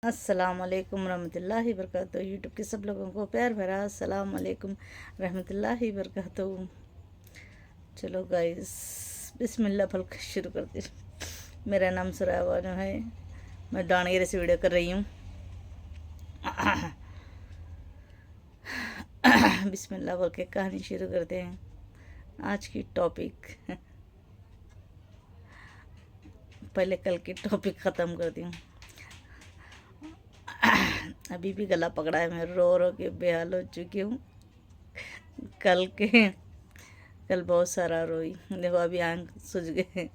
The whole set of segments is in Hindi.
अस्सलाम वालेकुम रहमतुल्लाहि वबरकातुहू। यूट्यूब के सब लोगों को प्यार भरा अस्सलाम वालेकुम रहमतुल्लाहि वबरकातुहू। चलो गाइस, बिस्मिल्लाह पढ़ के शुरू करते हैं। मेरा नाम सुराया बानो है। मैं दानगिरी से वीडियो कर रही हूँ। बिस्मिल्लाह बोल के कहानी शुरू करते हैं। आज की टॉपिक पहले कल की टॉपिक ख़त्म करती हूँ। अभी भी गला पकड़ा है, मैं रो रो के बेहाल हो चुकी हूँ। कल बहुत सारा रोई। देखो अभी आंख सूज गए।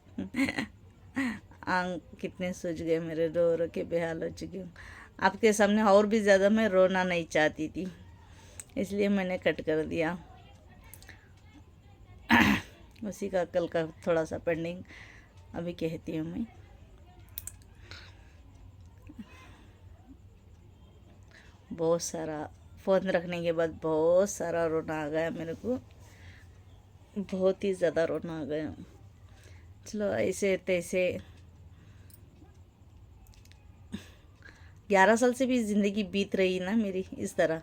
आंख कितने सूज गए मेरे, रो रो के बेहाल हो चुकी हूँ। आपके सामने और भी ज़्यादा मैं रोना नहीं चाहती थी, इसलिए मैंने कट कर दिया। उसी का कल का थोड़ा सा पेंडिंग अभी कहती हूँ मैं। बहुत सारा फ़ोन रखने के बाद बहुत सारा रोना आ गया मेरे को, बहुत ही ज़्यादा रोना आ गया। चलो ऐसे तैसे 11 साल से भी ज़िंदगी बीत रही ना मेरी इस तरह,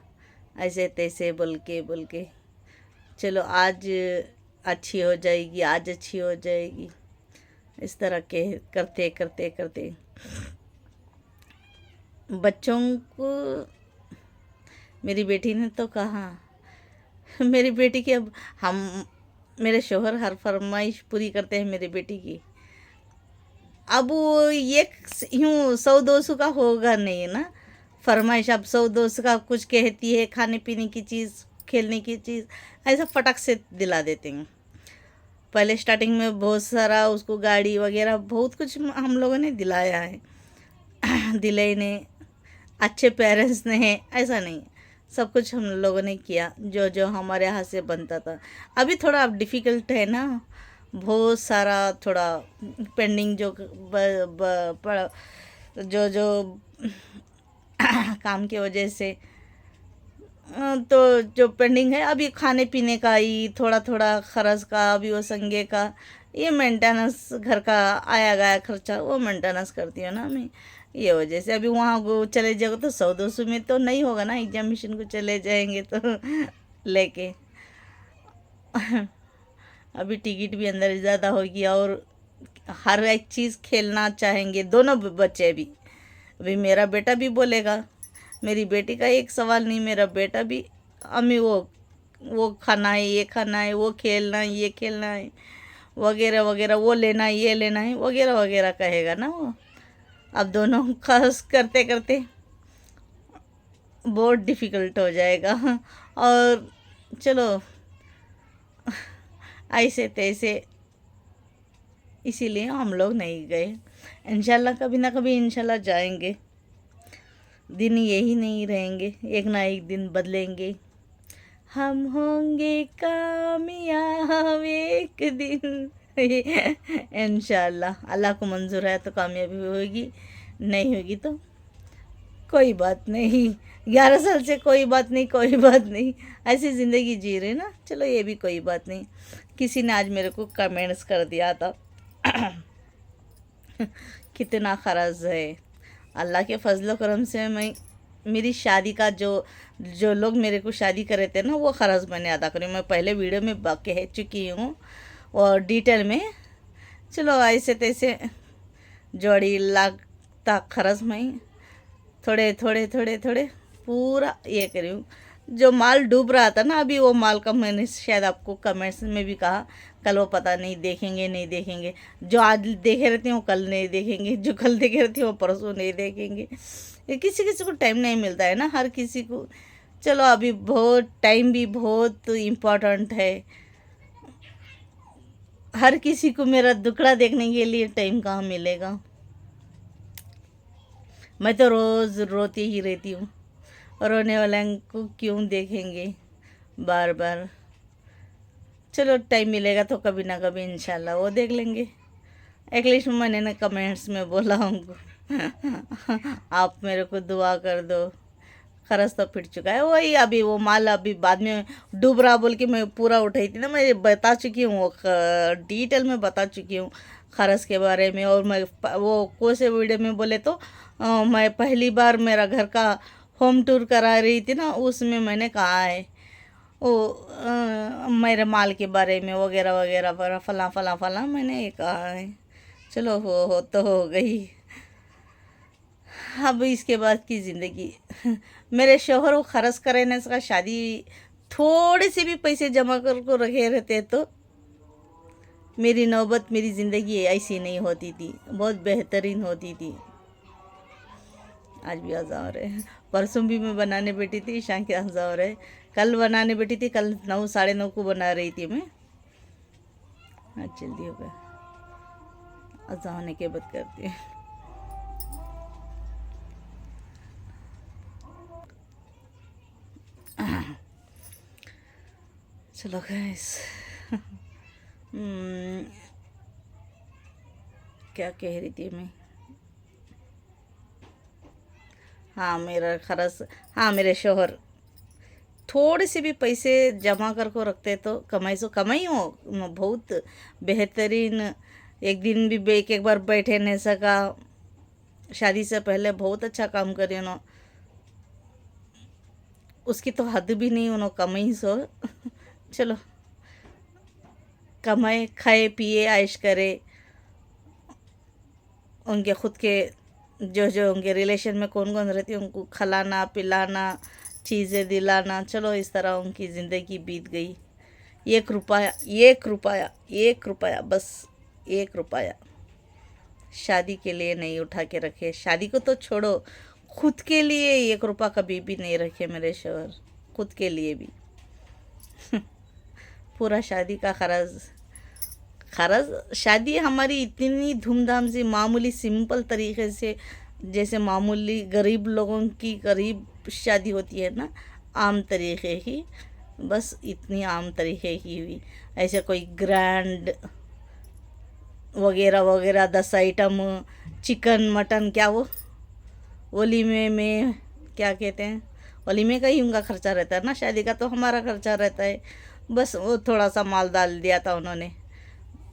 ऐसे तैसे बोल के चलो आज अच्छी हो जाएगी, आज अच्छी हो जाएगी, इस तरह के करते करते करते बच्चों को। मेरी बेटी ने तो कहा, मेरी बेटी की अब हम मेरे शोहर हर फरमाइश पूरी करते हैं मेरी बेटी की। अब वो एक यूँ 100-200 का होगा नहीं ना फरमाइश। अब 100-200 का कुछ कहती है, खाने पीने की चीज़, खेलने की चीज़, ऐसा फटक से दिला देते हैं। पहले स्टार्टिंग में बहुत सारा उसको गाड़ी वगैरह बहुत कुछ हम लोगों ने दिलाया है। दिले ने अच्छे पेरेंट्स ने हैं ऐसा नहीं, सब कुछ हम लोगों ने किया जो जो हमारे हाथ से बनता था। अभी थोड़ा अब डिफ़िकल्ट है ना, बहुत सारा थोड़ा पेंडिंग जो जो जो काम की वजह से तो जो पेंडिंग है अभी खाने पीने का ही, थोड़ा थोड़ा खर्च का, अभी वो संगे का, ये मेंटेनेंस घर का आया गया खर्चा वो मेंटेनेंस करती हूँ ना मैं। ये वजह से अभी वहाँ को चले जाओ तो 100-200 में तो नहीं होगा ना। एग्जामिनेशन को चले जाएंगे तो लेके अभी टिकट भी अंदर ज़्यादा होगी और हर एक चीज़ खेलना चाहेंगे दोनों बच्चे भी। अभी मेरा बेटा भी बोलेगा, मेरी बेटी का एक सवाल नहीं, मेरा बेटा भी अम्मी वो खाना है, ये खाना है, वो खेलना है, ये खेलना है वगैरह वगैरह, वो लेना है, ये लेना है वगैरह वगैरह कहेगा ना वो। अब दोनों खास करते करते बहुत डिफ़िकल्ट हो जाएगा। और चलो ऐसे तैसे इसीलिए हम लोग नहीं गए। इंशाल्लाह कभी ना कभी इंशाल्लाह जाएंगे। दिन यही नहीं रहेंगे, एक ना एक दिन बदलेंगे। हम होंगे कामयाब एक दिन। इंशाल्लाह अल्लाह को मंजूर है तो कामयाबी होगी, नहीं होगी तो कोई बात नहीं। 11 साल से कोई बात नहीं, कोई बात नहीं, ऐसी ज़िंदगी जी रहे ना। चलो ये भी कोई बात नहीं। किसी ने आज मेरे को कमेंट्स कर दिया था कितना खर्च है। अल्लाह के फजल करम से मैं मेरी शादी का जो जो लोग मेरे को शादी करे थे ना वो खर्च मैंने अदा करी। मैं पहले वीडियो में कह चुकी हूँ और डिटेल में। चलो ऐसे तैसे जोड़ी लाख तक खर्च मैं थोड़े थोड़े थोड़े थोड़े पूरा ये करी हूँ। जो माल डूब रहा था ना अभी, वो माल का मैंने शायद आपको कमेंट्स में भी कहा, कल वो पता नहीं देखेंगे नहीं देखेंगे। जो आज देखे रहते हैं वो कल नहीं देखेंगे, जो कल देखे रहते हैं वो परसों नहीं देखेंगे। ये किसी किसी को टाइम नहीं मिलता है ना, हर किसी को। चलो अभी बहुत टाइम भी बहुत इम्पोर्टेंट है। हर किसी को मेरा दुखड़ा देखने के लिए टाइम कहाँ मिलेगा। मैं तो रोज़ रोती ही रहती हूँ। रोने वाले को क्यों देखेंगे बार बार। चलो टाइम मिलेगा तो कभी ना कभी इंशाल्लाह वो देख लेंगे। एटलीस्ट मैंने ना कमेंट्स में बोला उनको आप मेरे को दुआ कर दो। खर्च तो फिट चुका है वही। अभी वो माल अभी बाद में डूब रहा बोल के मैं पूरा उठाई थी ना, मैं बता चुकी हूँ, वो डिटेल में बता चुकी हूँ। खर्च के बारे में। और मैं वो कौन से वीडियो में बोले तो मैं पहली बार मेरा घर का होम टूर करा रही थी ना, उसमें मैंने कहा है वो मेरे माल के बारे में वगैरह वगैरह पर फला फला फला मैंने ये कहा है। चलो हो तो हो गई। अब इसके बाद की ज़िंदगी मेरे शोहर वो खर्च करने का शादी थोड़े से भी पैसे जमा कर को रखे रहते तो मेरी नौबत, मेरी ज़िंदगी ऐसी नहीं होती थी, बहुत बेहतरीन होती थी। आज भी अज़ा हो रहे हैं, परसों भी मैं बनाने बैठी थी, शाम के अज़ा हो रहे, कल बनाने बैठी थी, कल 9 साढ़े 9 को बना रही थी मैं। आज जल्दी हो गया, अज़ा होने के बाद करती हूँ। चलो गाइस, क्या कह रही थी मैं? हाँ मेरा खर्च, हाँ मेरे शोहर थोड़े से भी पैसे जमा कर को रखते तो कमाई सो कमाई हो बहुत बेहतरीन। एक दिन भी एक बार बैठे नहीं सका, शादी से पहले बहुत अच्छा काम करे उन्होंने, उसकी तो हद भी नहीं, उन्होंने कमाई सो चलो कमाए खाए पिए ऐश करे। उनके खुद के जो उनके रिलेशन में कौन कौन रहती है उनको खिलाना पिलाना चीज़ें दिलाना, चलो इस तरह उनकी ज़िंदगी बीत गई। 1 रुपया 1 रुपया बस 1 रुपया शादी के लिए नहीं उठा के रखे। शादी को तो छोड़ो, खुद के लिए 1 रुपया कभी भी नहीं रखे मेरे शोहर, खुद के लिए भी पूरा शादी का खर्च शादी हमारी इतनी धूमधाम से मामूली सिंपल तरीके से, जैसे मामूली गरीब लोगों की गरीब शादी होती है ना, आम तरीके की, बस इतनी आम तरीके की हुई। ऐसे कोई ग्रैंड वगैरह वगैरह 10 आइटम चिकन मटन, क्या वो वलीमे में क्या कहते हैं, वलीमे का ही उनका खर्चा रहता है ना, शादी का तो हमारा खर्चा रहता है। बस वो थोड़ा सा माल डाल दिया था उन्होंने,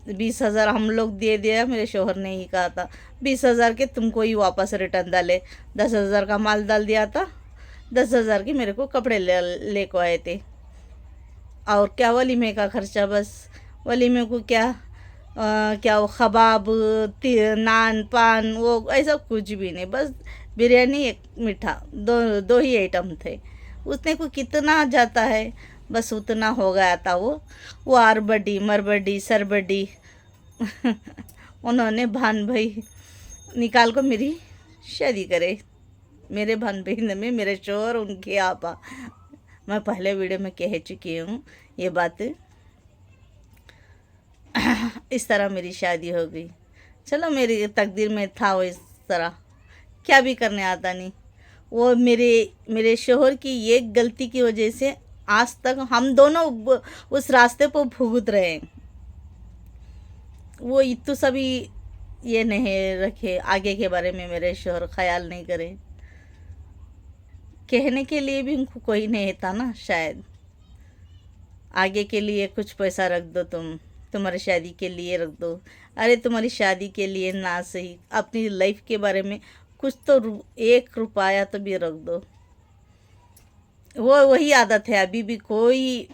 20,000 हम लोग दे दिया, मेरे शोहर ने ही कहा था 20,000 के तुमको ही वापस रिटर्न डाले। 10,000 का माल डाल दिया था, 10,000 के मेरे को कपड़े ले को आए थे। और क्या वलीमे का खर्चा, बस वलीमे को क्या वो कबाब नान पान वो ऐसा कुछ भी नहीं, बस बिरयानी एक मीठा, दो ही आइटम थे। उसने को कितना जाता है, बस उतना हो गया था। वो आरबडी मरबडी सरबडी उन्होंने भान भाई निकाल को मेरी शादी करे। मेरे भान बहन में मेरे शोहर उनके आपा, मैं पहले वीडियो में कह चुकी हूँ ये बात। इस तरह मेरी शादी हो गई। चलो मेरी तकदीर में था वो इस तरह, क्या भी करने आता नहीं। वो मेरे शोहर की एक गलती की वजह से आज तक हम दोनों उस रास्ते पर भुगत रहे हैं। वो इतू सभी ये नहीं रखे, आगे के बारे में मेरे शोहर ख्याल नहीं करे, कहने के लिए भी उनको कोई नहीं था ना, शायद आगे के लिए कुछ पैसा रख दो, तुम्हारी शादी के लिए रख दो। अरे तुम्हारी शादी के लिए ना सही, अपनी लाइफ के बारे में कुछ तो 1 रुपया तो भी रख दो। वो वही आदत है अभी भी, कोई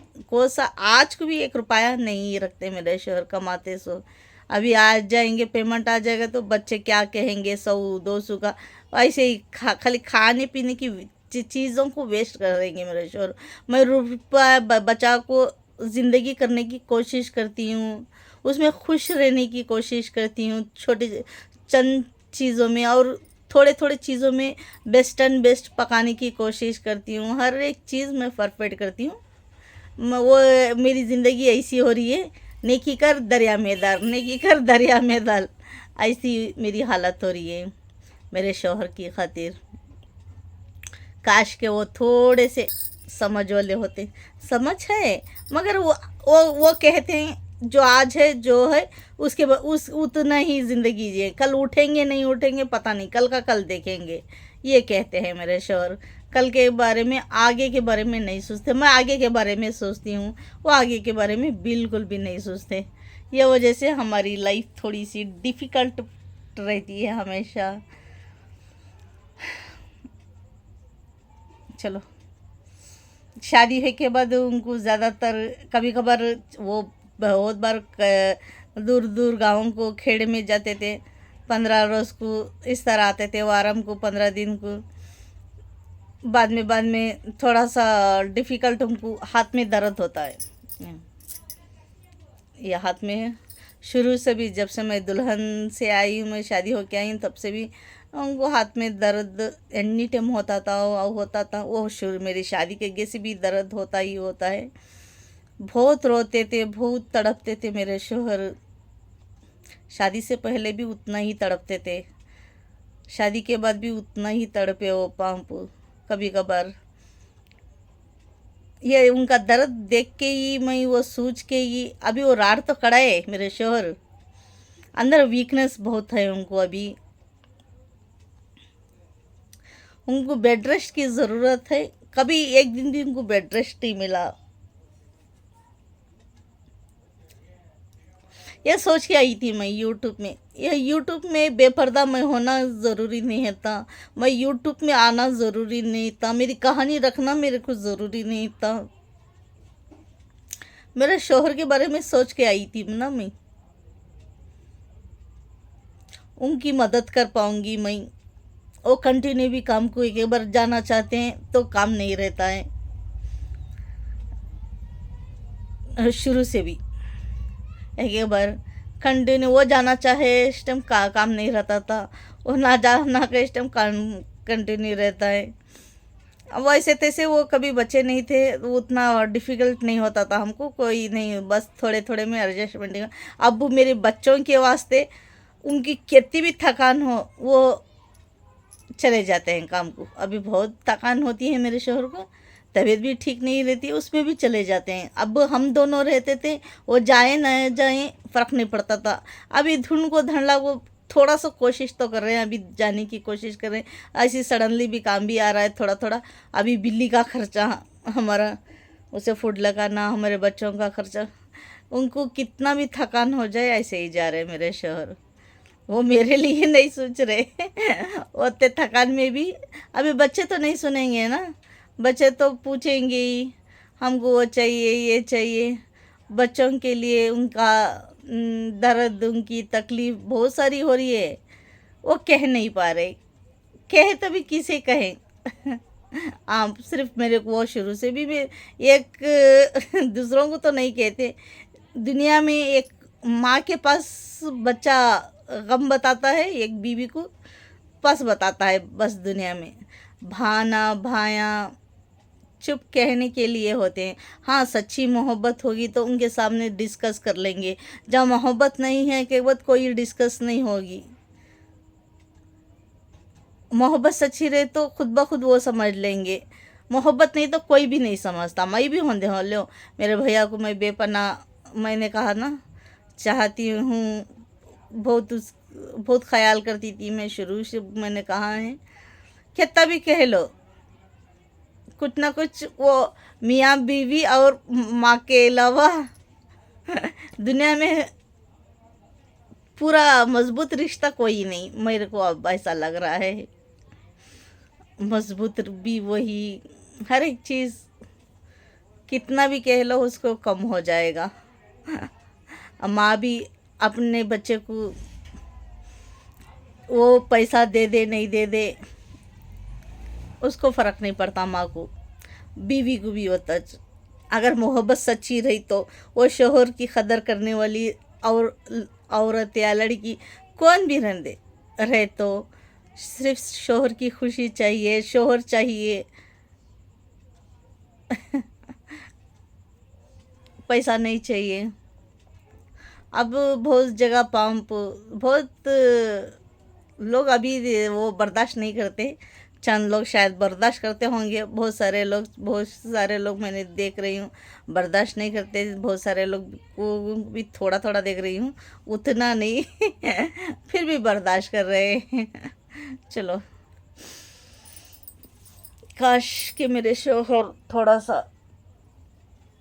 सा आज को भी 1 रुपया नहीं रखते मेरे शोहर, कमाते सो अभी आ जाएंगे, पेमेंट आ जाएगा तो बच्चे क्या कहेंगे, 100-200 का ऐसे ही खाली खाने पीने की चीज़ों को वेस्ट कर देंगे मेरे शोहर। मैं रुपया बचा को ज़िंदगी करने की कोशिश करती हूँ, उसमें खुश रहने की कोशिश करती हूँ, छोटे चंद चीज़ों में और थोड़े थोड़े चीज़ों में बेस्ट पकाने की कोशिश करती हूँ। हर एक चीज़ मैं परफेक्ट करती हूँ। वो मेरी ज़िंदगी ऐसी हो रही है, नेकी कर दरिया में डाल, नेकी कर दरिया में डाल, ऐसी मेरी हालत हो रही है मेरे शौहर की खातिर। काश के वो थोड़े से समझ वाले होते, समझ है मगर वो कहते हैं जो आज है जो है उसके उस उतना ही ज़िंदगी जिए, कल उठेंगे नहीं उठेंगे पता नहीं, कल का कल देखेंगे, ये कहते हैं मेरे शौहर। कल के बारे में आगे के बारे में नहीं सोचते, मैं आगे के बारे में सोचती हूँ, वो आगे के बारे में बिल्कुल भी नहीं सोचते। ये वजह से हमारी लाइफ थोड़ी सी डिफ़िकल्ट रहती है हमेशा। चलो, शादी है के बाद उनको ज़्यादातर कभी कभार वो बहुत बार दूर दूर गाँव को खेड़े में जाते थे, 15 रोज़ को इस तरह आते थे, वारम को 15 दिन को। बाद में थोड़ा सा डिफ़िकल्ट, उनको हाथ में दर्द होता है। ये हाथ में है शुरू से भी, जब से मैं दुल्हन से आई हूँ, मैं शादी होके आई हूँ, तब से भी उनको हाथ में दर्द एनी टाइम होता था और होता था। वो शुरू मेरी शादी के गे से भी दर्द होता ही होता है। बहुत रोते थे, बहुत तड़पते थे मेरे शोहर। शादी से पहले भी उतना ही तड़पते थे, शादी के बाद भी उतना ही तड़पे वो पाँव कभी कभार। ये उनका दर्द देख के ही मैं वो सोच के ही, अभी वो राड तो खड़ा है मेरे शोहर, अंदर वीकनेस बहुत है उनको। अभी उनको बेड रेस्ट की ज़रूरत है, कभी एक दिन भी उनको बेड रेस्ट नहीं मिला। ये सोच के आई थी मैं यूट्यूब में, ये यूट्यूब में बेपर्दा मैं होना ज़रूरी नहीं था, मैं यूट्यूब में आना ज़रूरी नहीं था, मेरी कहानी रखना मेरे को ज़रूरी नहीं था। मेरे शोहर के बारे में सोच के आई थी ना मैं, उनकी मदद कर पाऊंगी मैं। वो कंटिन्यू भी काम को एक बार जाना चाहते हैं तो काम नहीं रहता है, शुरू से भी एक बार कंटिन्यू वो जाना चाहे इस टाइम काम नहीं रहता था, वो ना जाना का इस टाइम काम कंटिन्यू रहता है। अब वैसे तैसे वो कभी बच्चे नहीं थे, उतना डिफ़िकल्ट नहीं होता था हमको, कोई नहीं, बस थोड़े थोड़े में एडजस्टमेंट। अब मेरे बच्चों के वास्ते उनकी कितनी भी थकान हो वो चले जाते हैं काम को। अभी बहुत थकान होती है मेरे शोहर को, तबीयत भी ठीक नहीं रहती, उसमें भी चले जाते हैं। अब हम दोनों रहते थे, वो जाए न जाए फ़र्क नहीं पड़ता था। अभी धुन को धड़ला वो थोड़ा सा कोशिश तो कर रहे हैं, अभी जाने की कोशिश कर रहे हैं। ऐसी सडनली भी काम भी आ रहा है थोड़ा थोड़ा। अभी बिल्ली का खर्चा हमारा, उसे फूड लगाना, हमारे बच्चों का खर्चा, उनको कितना भी थकान हो जाए ऐसे ही जा रहे मेरे शोहर। वो मेरे लिए नहीं सोच रहे होते थकान में भी। अभी बच्चे तो नहीं सुनेंगे ना, बच्चे तो पूछेंगे ही हमको वो चाहिए ये चाहिए। बच्चों के लिए उनका दर्द, उनकी तकलीफ़ बहुत सारी हो रही है, वो कह नहीं पा रहे। कहे तो भी किसे कहें आप सिर्फ मेरे को, वो शुरू से भी मैं एक दूसरों को तो नहीं कहते। दुनिया में एक माँ के पास बच्चा गम बताता है, एक बीवी को पास बताता है बस दुनिया में। भाना भाया चुप कहने के लिए होते हैं। हाँ, सच्ची मोहब्बत होगी तो उनके सामने डिस्कस कर लेंगे, जब मोहब्बत नहीं है के बाद कोई डिस्कस नहीं होगी। मोहब्बत सच्ची रहे तो खुद ब खुद वो समझ लेंगे, मोहब्बत नहीं तो कोई भी नहीं समझता। मैं भी होंदे हो लो, मेरे भैया को मैं बेपनाह, मैंने कहा ना, चाहती हूँ, बहुत ख्याल करती थी मैं शुरू से, मैंने कहा है कितना भी कह लो, कुछ ना कुछ वो मियाँ बीवी और माँ के अलावा दुनिया में पूरा मजबूत रिश्ता कोई नहीं, मेरे को अब ऐसा लग रहा है। मजबूत भी वही, हर एक चीज़ कितना भी कह लो उसको कम हो जाएगा। माँ भी अपने बच्चे को वो पैसा दे दे नहीं दे दे उसको फ़र्क नहीं पड़ता, माँ को, बीवी को भी होता। अगर मोहब्बत सच्ची रही तो वो शोहर की कदर करने वाली और औरत या लड़की कौन भी रहे तो सिर्फ शोहर की खुशी चाहिए, शोहर चाहिए पैसा नहीं चाहिए। अब बहुत जगह पंप, बहुत लोग अभी वो बर्दाश्त नहीं करते, चंद लोग शायद बर्दाश्त करते होंगे, बहुत सारे लोग मैंने देख रही हूँ बर्दाश्त नहीं करते, बहुत सारे लोग को भी थोड़ा थोड़ा देख रही हूँ, उतना नहीं फिर भी बर्दाश्त कर रहे हैं। चलो, काश कि मेरे शोहर थोड़ा सा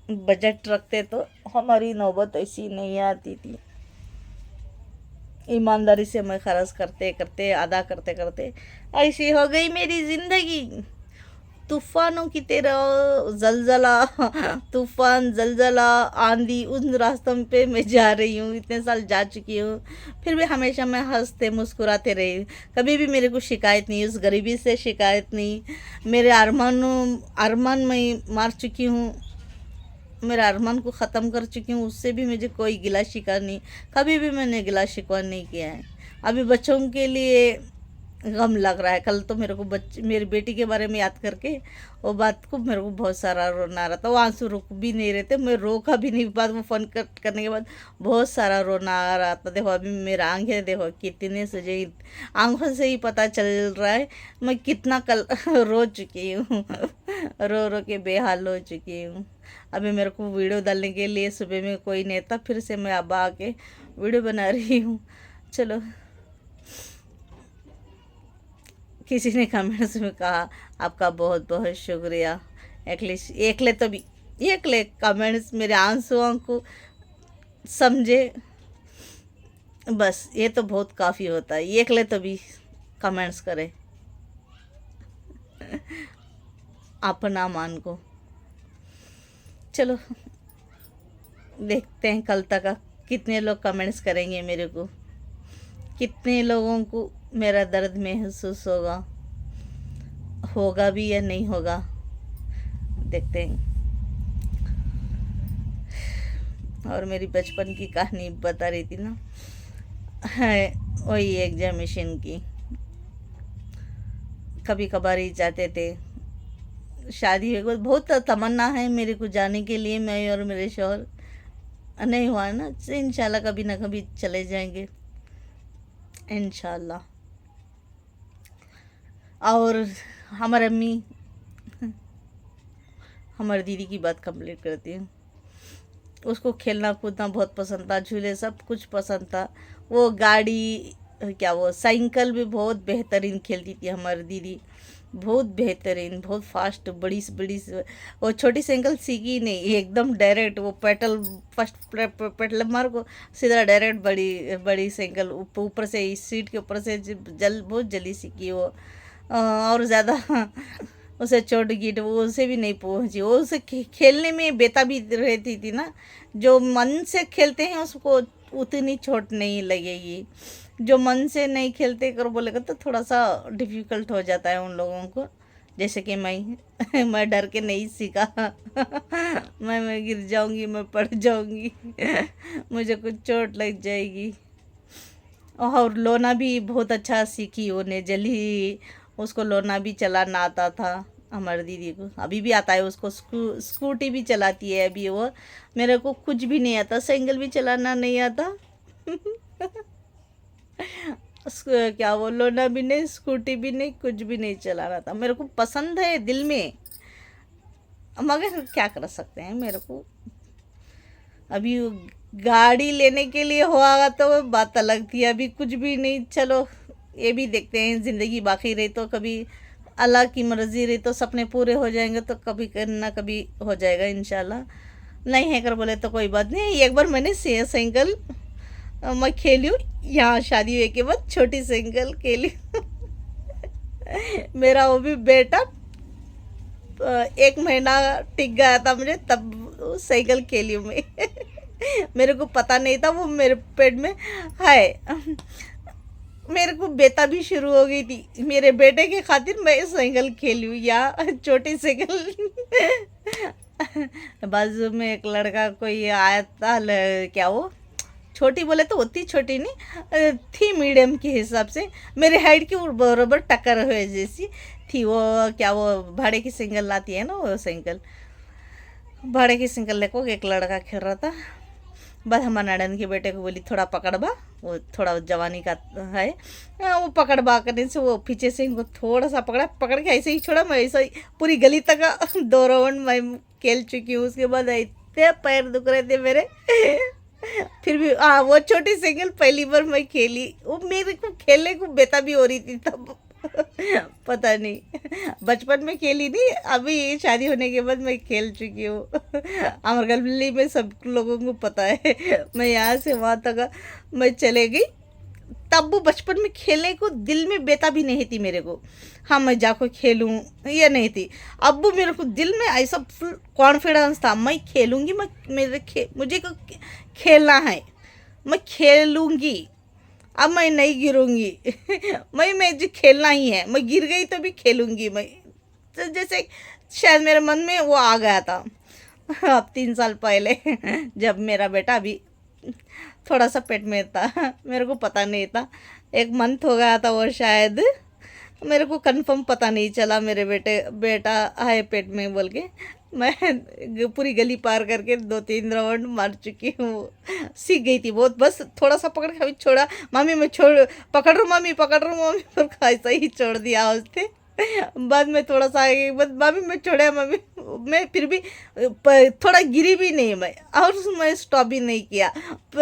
बजट रखते तो हमारी नौबत ऐसी नहीं आती थी। ईमानदारी से मैं खर्च करते करते अदा करते करते ऐसी हो गई मेरी ज़िंदगी। तूफ़ानों की तरह ज़लज़ला तूफ़ान, ज़लज़ला, आंधी, उन रास्तों पे मैं जा रही हूँ, इतने साल जा चुकी हूँ, फिर भी हमेशा मैं हँसते मुस्कुराते रही। कभी भी मेरे को शिकायत नहीं, उस गरीबी से शिकायत नहीं। मेरे अरमान मैं मार चुकी हूँ, मेरा अरमान को ख़त्म कर चुकी हूँ, उससे भी मुझे कोई गिला शिकवा नहीं। कभी भी मैंने गिला शिकवा नहीं किया है। अभी बच्चों के लिए गम लग रहा है। कल तो मेरे को मेरी बेटी के बारे में याद करके वो बात को मेरे को बहुत सारा रोना आ रहा था। वो आंसू रुक भी नहीं रहे थे, मैं रोका भी नहीं। बाद वो फ़ोन करने के बाद बहुत सारा रोना आ रहा था। देखो अभी मेरा आंखें देखो कितने सजे, आंखों से ही पता चल रहा है मैं कितना कल रो चुकी हूँ। रो रो के बेहाल हो चुकी हूँ। अभी मेरे को वीडियो डालने के लिए सुबह में कोई नहीं था, फिर से मैं अब आके वीडियो बना रही हूँ। चलो, किसी ने कमेंट्स में कहा आपका बहुत बहुत शुक्रिया। एकले कमेंट्स मेरे आंसुओं को समझे, बस ये तो बहुत काफ़ी होता है। एकले तो भी कमेंट्स करे अपना मान को। चलो देखते हैं कल तक कितने लोग कमेंट्स करेंगे मेरे को, कितने लोगों को मेरा दर्द महसूस होगा भी या नहीं होगा, देखते हैं। और मेरी बचपन की कहानी बता रही थी ना, है वही एग्जामिनेशन की। कभी कभार ही जाते थे। शादी हो गई, बहुत तमन्ना है मेरे को जाने के लिए, मैं और मेरे शौहर। नहीं हुआ ना, इंशाल्लाह कभी ना कभी चले जाएंगे इंशाल्लाह। और हमारे अम्मी, हमारी दीदी की बात कंप्लीट करती हूँ। उसको खेलना कूदना बहुत पसंद था, झूले सब कुछ पसंद था। वो गाड़ी क्या वो साइकिल भी बहुत बेहतरीन खेलती थी हमारी दीदी, बहुत बेहतरीन, बहुत फास्ट, बड़ी से बड़ी वो छोटी साइकिल सीखी नहीं, एकदम डायरेक्ट वो पेडल फर्स्ट पेडल मार को सीधा डायरेक्ट बड़ी बड़ी साइकिल ऊपर से इस सीट के ऊपर से बहुत जल्दी सीखी वो। और ज़्यादा उसे चोट गिट वो उसे भी नहीं पहुंची। वो उसे खेलने में बेताबी रहती थी ना, जो मन से खेलते हैं उसको उतनी चोट नहीं लगेगी, जो मन से नहीं खेलते कर बोलेगा तो थोड़ा सा डिफ़िकल्ट हो जाता है उन लोगों को। जैसे कि मैं डर के नहीं सीखा। मैं गिर जाऊंगी, मैं पड़ जाऊंगी, मुझे कुछ चोट लग जाएगी। और लोना भी बहुत अच्छा सीखी वो जल्दी, उसको लोना भी चलाना आता था हमारी दीदी को, अभी भी आता है उसको। स्कूटी भी चलाती है अभी वो। मेरे को कुछ भी नहीं आता, साइकिल भी चलाना नहीं आता। क्या वो लोना भी नहीं, स्कूटी भी नहीं, कुछ भी नहीं चलाना था। मेरे को पसंद है दिल में, मगर क्या कर सकते हैं। मेरे को अभी गाड़ी लेने के लिए होगा तो बात अलग थी, अभी कुछ भी नहीं। चलो ये भी देखते हैं, ज़िंदगी बाकी रही तो कभी अल्लाह की मर्ज़ी रही तो सपने पूरे हो जाएंगे, तो कभी ना कभी हो जाएगा इंशाल्लाह। नहीं है कर बोले तो कोई बात नहीं। एक बार मैंने साइकिल मैं खेली हूँ, यहाँ शादी हुए के बाद छोटी साइकिल खेली। मेरा वो भी बेटा 1 महीना टिक गया था मुझे, तब साइकिल खेली हूँ मैं। मेरे को पता नहीं था वो मेरे पेट में है। मेरे को बेता भी शुरू हो गई थी, मेरे बेटे के खातिर मैं साइकिल खेली हूँ या छोटी साइकिल। बाजू में एक लड़का कोई आया था, क्या वो छोटी बोले तो उतनी छोटी नहीं थी, मीडियम के हिसाब से मेरे हाइट की बराबर टक्कर हुए जैसी थी। वो क्या वो भाड़े की साइकिल लाती है ना, वो साइकिल भाड़े की साइकिल लेको एक लड़का खेल रहा था। बस हमारे नारायण के बेटे को बोली थोड़ा पकड़बा, वो थोड़ा जवानी का है। वो पकड़बा करने से वो पीछे से इनको थोड़ा सा पकड़ के ऐसे ही छोड़ा। मैं ऐसा ही पूरी गली तक 2 राउंड मैं खेल चुकी हूँ। उसके बाद इतने पैर दुख रहे थे मेरे। फिर भी वो छोटी साइकिल पहली बार मैं खेली, वो मेरे को खेलने को बेताबी हो रही थी तब। पता नहीं बचपन में खेली नहीं, अभी शादी होने के बाद मैं खेल चुकी हूँ। हमारे गली में सब लोगों को पता है। मैं यहाँ से वहाँ तक मैं चले गई, तब वो बचपन में खेलने को दिल में बेता भी नहीं थी मेरे को। हाँ मैं जाकर खेलूँ, ये नहीं थी। अब वो मेरे को दिल में ऐसा फुल कॉन्फिडेंस था, मैं खेलूँगी, मैं मुझे को खेलना है, मैं खेलूँगी, अब मैं नहीं गिरूँगी। मैं जो खेलना ही है, मैं गिर गई तो भी खेलूँगी मैं। तो जैसे शायद मेरे मन में वो आ गया था। अब 3 साल पहले जब मेरा बेटा भी थोड़ा सा पेट में था, मेरे को पता नहीं था, 1 मंथ हो गया था वो शायद, मेरे को कंफर्म पता नहीं चला मेरे बेटा है पेट में बोल के। मैं पूरी गली पार करके 2-3 राउंड मार चुकी हूँ। सीख गई थी बहुत, बस थोड़ा सा पकड़ के अभी छोड़ा, मम्मी मैं पकड़ रहा हूँ मम्मी, पकड़ रहा हूँ मम्मी, पर ऐसा ही छोड़ दिया उसने। बाद में थोड़ा सा आगे बाद मम्मी मैं छोड़ा मम्मी, मैं फिर भी थोड़ा गिरी भी नहीं मैं, और मैं स्टॉप भी नहीं किया,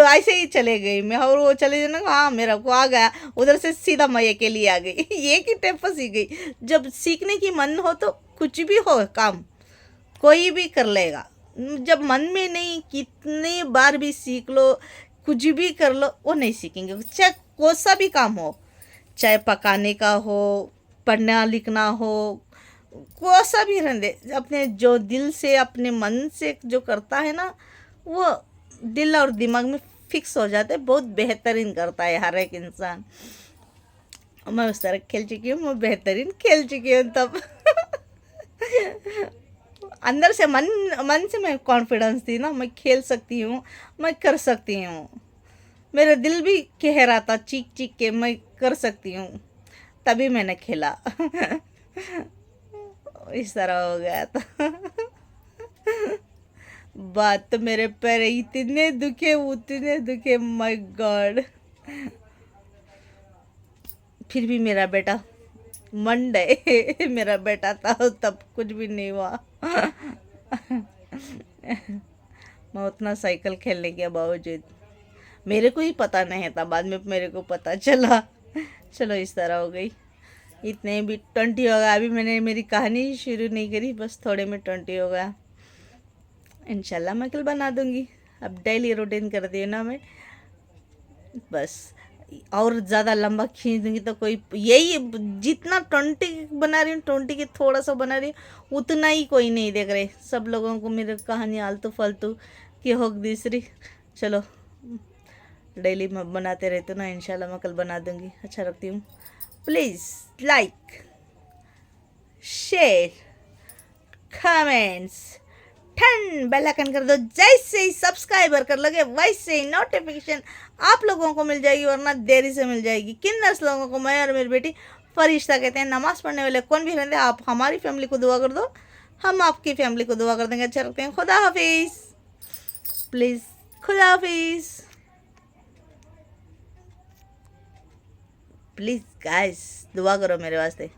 ऐसे ही चले गई मैं। और वो चले जाना, हाँ मेरा को आ गया, उधर से सीधा मैं अकेली आ गई। एक ही टेप पर सीख गई। जब सीखने की मन हो तो कुछ भी हो काम कोई भी कर लेगा, जब मन में नहीं कितनी बार भी सीख लो, कुछ भी कर लो, वो नहीं सीखेंगे। चाहे कोई सा भी काम हो, चाहे पकाने का हो, पढ़ना लिखना हो, कोई सा भी रहने दे, अपने जो दिल से अपने मन से जो करता है ना, वो दिल और दिमाग में फिक्स हो जाता है, बहुत बेहतरीन करता है हर एक इंसान। मैं उस तरह खेल चुकी हूँ, मैं बेहतरीन खेल चुकी हूँ तब। अंदर से मन से मैं कॉन्फिडेंस थी ना, मैं खेल सकती हूँ, मैं कर सकती हूँ। मेरा दिल भी कह रहा था चीख चीख के मैं कर सकती हूँ, तभी मैंने खेला। इस तरह हो गया था। बात तो मेरे पैर इतने दुखे, माय गॉड। फिर भी मेरा बेटा मंडे मेरा बेटा था, तब कुछ भी नहीं हुआ। मैं उतना साइकिल खेलने के बावजूद मेरे को ही पता नहीं था, बाद में मेरे को पता चला। चलो इस तरह हो गई। इतने भी 20 हो गया, अभी मैंने मेरी कहानी शुरू नहीं करी, बस थोड़े में 20 हो गया। इंशाल्लाह मैं कल बना दूंगी, अब डेली रूटीन कर दी ना मैं, बस। और ज़्यादा लंबा खींच दूंगी तो कोई, यही जितना 20 बना रही हूँ, 20 के थोड़ा सा बना रही हूँ, उतना ही कोई नहीं देख रहे। सब लोगों को मेरी कहानी आलतू फालतू की हो दूसरी। चलो डेली मैं बनाते रहती हूँ ना, इंशाल्लाह मैं कल बना दूंगी। अच्छा रखती हूँ। Please like, share, comments, bell icon कर दो। जैसे ही सब्सक्राइबर कर लोगे वैसे ही नोटिफिकेशन आप लोगों को मिल जाएगी, वरना देरी से मिल जाएगी। किन 10 लोगों को मैं और मेरी बेटी फरिश्ता कहते हैं। नमाज पढ़ने वाले कौन भी रहते, आप हमारी फैमिली को दुआ कर दो, हम आपकी फैमिली को दुआ कर देंगे। अच्छा रखते हैं। खुदा हाफिज़। प्लीज़ खुदा हाफिज़। प्लीज़ गाइस दुआ करो मेरे वास्ते।